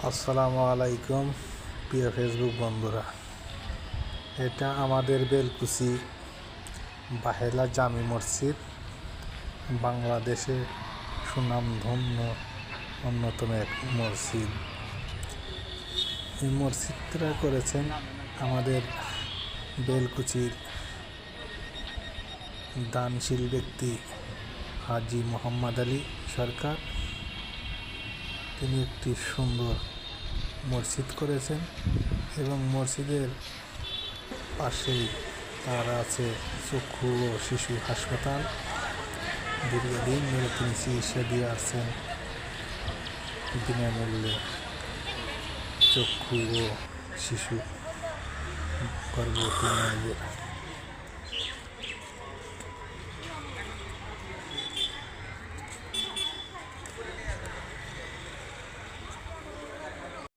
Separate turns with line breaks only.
আসসালামু আলাইকুম প্রিয় ফেসবুক বন্ধুরা। এটা আমাদের বেলকুচি বাহেলা জামি মসজিদ, বাংলাদেশে সুনামধন্য অন্যতম এক মসজিদ। এই মসজিদটা করেছেন আমাদের বেলকুচির দানশীল ব্যক্তি হাজি মোহাম্মদ আলী সরকার। তিনি একটি সুন্দর মসজিদ করেছেন এবং মসজিদের পাশেই তার আছে চক্ষু ও শিশু হাসপাতাল। দীর্ঘদিন ধরে তিনি চিকিৎসা দিয়ে আসছেন বিনামূল্যে চক্ষু ও শিশু গর্ভবতী মায়েদের।